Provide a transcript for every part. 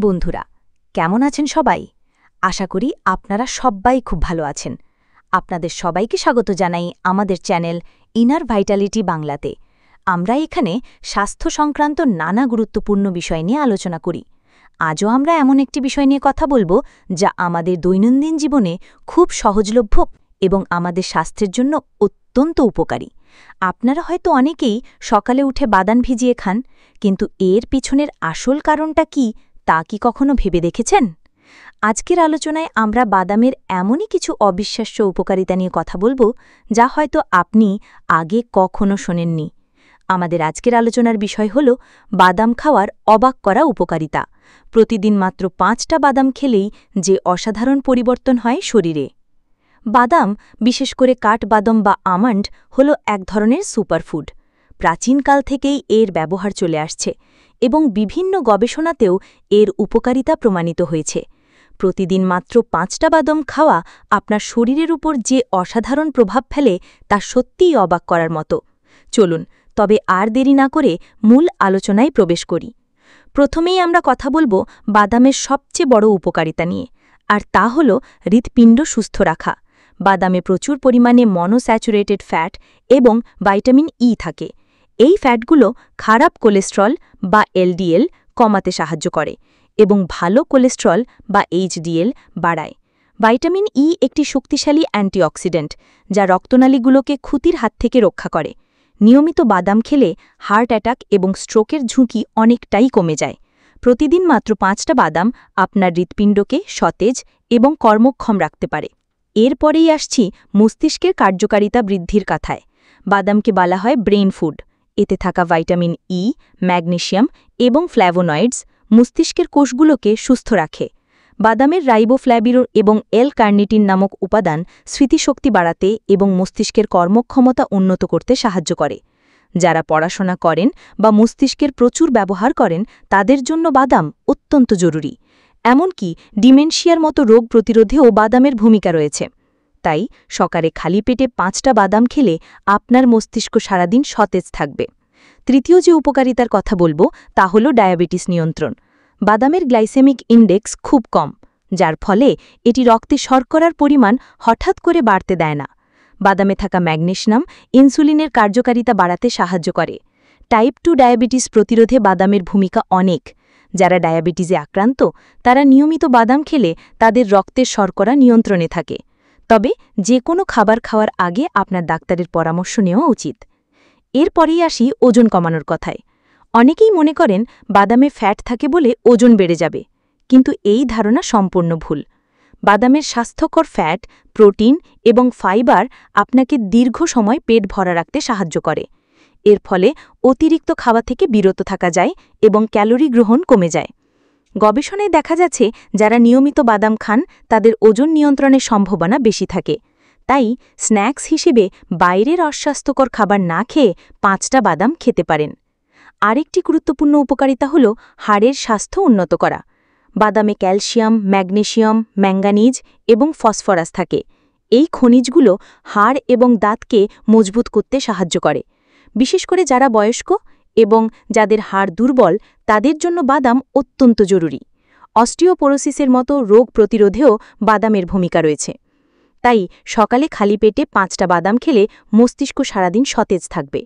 বন্ধুরা, কেমন আছেন সবাই? আশা করি আপনারা সবাই খুব ভালো আছেন। আপনাদের সবাইকে স্বাগত জানাই আমাদের চ্যানেল ইনার ভাইটালিটি বাংলাতে। আমরা এখানে স্বাস্থ্য সংক্রান্ত নানা গুরুত্বপূর্ণ বিষয় নিয়ে আলোচনা করি। আজও আমরা এমন একটি বিষয় নিয়ে কথা বলবো যা আমাদের দৈনন্দিন জীবনে খুব সহজলভ্য এবং আমাদের স্বাস্থ্যের জন্য অত্যন্ত উপকারী। আপনারা হয়তো অনেকেই সকালে উঠে বাদাম ভিজিয়ে খান, কিন্তু এর পিছনের আসল কারণটা কি তা কি কখনো ভেবে দেখেছেন? আজকের আলোচনায় আমরা বাদামের এমনই কিছু অবিশ্বাস্য উপকারিতা নিয়ে কথা বলবো যা হয়তো আপনি আগে কখনো শোনেননি। আমাদের আজকের আলোচনার বিষয় হল বাদাম খাওয়ার অবাক করা উপকারিতা। প্রতিদিন মাত্র 5টা বাদাম খেলেই যে অসাধারণ পরিবর্তন হয় শরীরে। বাদাম, বিশেষ করে কাঠবাদাম বা আমন্ড, হল এক ধরনের সুপারফুড। প্রাচীনকাল থেকেই এর ব্যবহার চলে আসছে এবং বিভিন্ন গবেষণাতেও এর উপকারিতা প্রমাণিত হয়েছে। প্রতিদিন মাত্র 5টা বাদাম খাওয়া আপনার শরীরের উপর যে অসাধারণ প্রভাব ফেলে তা সত্যিই অবাক করার মতো। চলুন তবে আর দেরি না করে মূল আলোচনায় প্রবেশ করি। প্রথমেই আমরা কথা বলবো বাদামের সবচেয়ে বড় উপকারিতা নিয়ে, আর তা হল হৃৎপিণ্ড সুস্থ রাখা। বাদামে প্রচুর পরিমাণে মনোস্যাচুরেটেড ফ্যাট এবং ভাইটামিন ই থাকে। এই ফ্যাটগুলো খারাপ কোলেস্ট্রল বা এলডিএল কমাতে সাহায্য করে এবং ভালো কোলেস্ট্রল বা এইচডিএল বাড়ায়। ভাইটামিন ই একটি শক্তিশালী অ্যান্টিঅক্সিডেন্ট যা রক্তনালীগুলোকে ক্ষতির হাত থেকে রক্ষা করে। নিয়মিত বাদাম খেলে হার্ট অ্যাটাক এবং স্ট্রোকের ঝুঁকি অনেকটাই কমে যায়। প্রতিদিন মাত্র 5টা বাদাম আপনার হৃৎপিণ্ডকে সতেজ এবং কর্মক্ষম রাখতে পারে। এরপরেই আসছি মস্তিষ্কের কার্যকারিতা বৃদ্ধির কথায়। বাদামকে বলা হয় ব্রেইন ফুড। এতে থাকা ভাইটামিন ই, ম্যাগনেসিয়াম এবং ফ্ল্যাভোনয়েডস মস্তিষ্কের কোষগুলোকে সুস্থ রাখে। বাদামের রাইবোফ্ল্যাভিন এবং এল-কার্নিটিন নামক উপাদান স্মৃতিশক্তি বাড়াতে এবং মস্তিষ্কের কর্মক্ষমতা উন্নত করতে সাহায্য করে। যারা পড়াশোনা করেন বা মস্তিষ্কের প্রচুর ব্যবহার করেন তাদের জন্য বাদাম অত্যন্ত জরুরি। এমনকি ডিমেনশিয়ার মতো রোগ প্রতিরোধেও বাদামের ভূমিকা রয়েছে। তাই সকালে খালি পেটে 5টা বাদাম খেলে আপনার মস্তিষ্ক সারাদিন সতেজ থাকবে। তৃতীয় যে উপকারিতার কথা বলবো তা হল ডায়াবেটিস নিয়ন্ত্রণ। বাদামের গ্লাইসেমিক ইন্ডেক্স খুব কম, যার ফলে এটি রক্তে শর্করার পরিমাণ হঠাৎ করে বাড়তে দেয় না। বাদামে থাকা ম্যাগনেসিয়াম ইনসুলিনের কার্যকারিতা বাড়াতে সাহায্য করে। টাইপ 2 ডায়াবেটিস প্রতিরোধে বাদামের ভূমিকা অনেক। যারা ডায়াবেটিসে আক্রান্ত তারা নিয়মিত বাদাম খেলে তাদের রক্তের শর্করা নিয়ন্ত্রণে থাকে। তবে যে কোনো খাবার খাওয়ার আগে আপনার ডাক্তারের পরামর্শ নেওয়া উচিত। এরপরেই আসি ওজন কমানোর কথায়। অনেকেই মনে করেন বাদামে ফ্যাট থাকে বলে ওজন বেড়ে যাবে, কিন্তু এই ধারণা সম্পূর্ণ ভুল। বাদামের স্বাস্থ্যকর ফ্যাট, প্রোটিন এবং ফাইবার আপনাকে দীর্ঘ সময় পেট ভরা রাখতে সাহায্য করে। এর ফলে অতিরিক্ত খাওয়া থেকে বিরত থাকা যায় এবং ক্যালোরি গ্রহণ কমে যায়। গবেষণায় দেখা যাচ্ছে যারা নিয়মিত বাদাম খান তাদের ওজন নিয়ন্ত্রণের সম্ভাবনা বেশি থাকে। তাই স্ন্যাক্স হিসেবে বাইরের অস্বাস্থ্যকর খাবার না খেয়ে 5টা বাদাম খেতে পারেন। আরেকটি গুরুত্বপূর্ণ উপকারিতা হল হাড়ের স্বাস্থ্য উন্নত করা। বাদামে ক্যালসিয়াম, ম্যাগনেসিয়াম, ম্যাঙ্গানিজ এবং ফসফরাস থাকে। এই খনিজগুলো হাড় এবং দাঁতকে মজবুত করতে সাহায্য করে। বিশেষ করে যারা বয়স্ক এবং যাদের হাড় দুর্বল তাদের জন্য বাদাম অত্যন্ত জরুরি। অস্টিওপোরোসিসের মতো রোগ প্রতিরোধেও বাদামের ভূমিকা রয়েছে। তাই সকালে খালি পেটে 5টা বাদাম খেলে মস্তিষ্ক সারাদিন সতেজ থাকবে।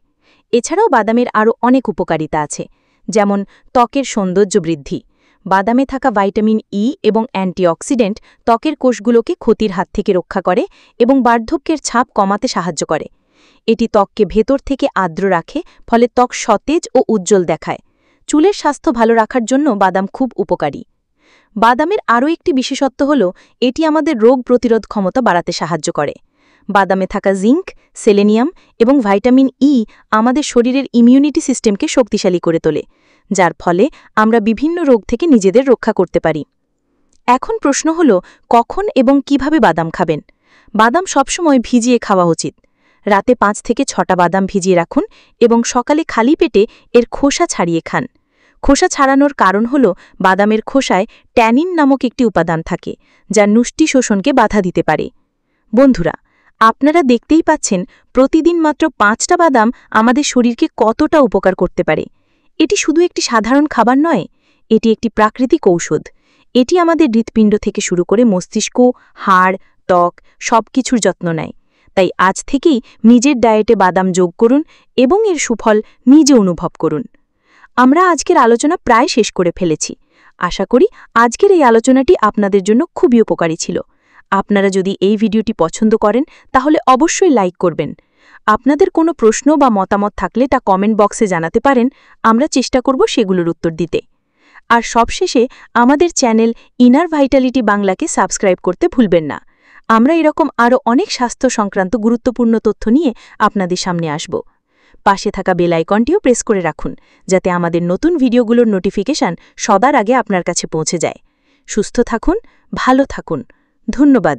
এছাড়াও বাদামের আরও অনেক উপকারিতা আছে, যেমন ত্বকের সৌন্দর্য বৃদ্ধি। বাদামে থাকা ভাইটামিন ই এবং অ্যান্টিঅক্সিডেন্ট ত্বকের কোষগুলোকে ক্ষতির হাত থেকে রক্ষা করে এবং বার্ধক্যের ছাপ কমাতে সাহায্য করে। এটি ত্বককে ভেতর থেকে আর্দ্র রাখে, ফলে ত্বক সতেজ ও উজ্জ্বল দেখায়। চুলের স্বাস্থ্য ভালো রাখার জন্য বাদাম খুব উপকারী। বাদামের আরও একটি বিশেষত্ব হল এটি আমাদের রোগ প্রতিরোধ ক্ষমতা বাড়াতে সাহায্য করে। বাদামে থাকা জিঙ্ক, সেলেনিয়াম এবং ভাইটামিন ই আমাদের শরীরের ইমিউনিটি সিস্টেমকে শক্তিশালী করে তোলে, যার ফলে আমরা বিভিন্ন রোগ থেকে নিজেদের রক্ষা করতে পারি। এখন প্রশ্ন হল কখন এবং কিভাবে বাদাম খাবেন। বাদাম সবসময় ভিজিয়ে খাওয়া উচিত। রাতে 5 থেকে 6টা বাদাম ভিজিয়ে রাখুন এবং সকালে খালি পেটে এর খোসা ছাড়িয়ে খান। খোসা ছাড়ানোর কারণ হল বাদামের খোসায় ট্যানিন নামক একটি উপাদান থাকে যা নুষ্টি শোষণকে বাধা দিতে পারে। বন্ধুরা, আপনারা দেখতেই পাচ্ছেন প্রতিদিন মাত্র 5টা বাদাম আমাদের শরীরকে কতটা উপকার করতে পারে। এটি শুধু একটি সাধারণ খাবার নয়, এটি একটি প্রাকৃতিক ঔষধ। এটি আমাদের হৃৎপিণ্ড থেকে শুরু করে মস্তিষ্ক, হাড়, ত্বক সবকিছুর যত্ন নেয়। তাই আজ থেকেই নিজের ডায়েটে বাদাম যোগ করুন এবং এর সুফল নিজে অনুভব করুন। আমরা আজকের আলোচনা প্রায় শেষ করে ফেলেছি। আশা করি আজকের এই আলোচনাটি আপনাদের জন্য খুবই উপকারী ছিল। আপনারা যদি এই ভিডিওটি পছন্দ করেন তাহলে অবশ্যই লাইক করবেন। আপনাদের কোনো প্রশ্ন বা মতামত থাকলে তা কমেন্ট বক্সে জানাতে পারেন, আমরা চেষ্টা করব সেগুলোর উত্তর দিতে। আর সবশেষে আমাদের চ্যানেল ইনার ভাইটালিটি বাংলাকে সাবস্ক্রাইব করতে ভুলবেন না। আমরা এরকম আরও অনেক স্বাস্থ্য সংক্রান্ত গুরুত্বপূর্ণ তথ্য নিয়ে আপনাদের সামনে আসব। পাশে থাকা বেল আইকনটিও প্রেস করে রাখুন, যাতে আমাদের নতুন ভিডিওগুলোর নোটিফিকেশন সবার আগে আপনার কাছে পৌঁছে যায়। সুস্থ থাকুন, ভালো থাকুন। ধন্যবাদ।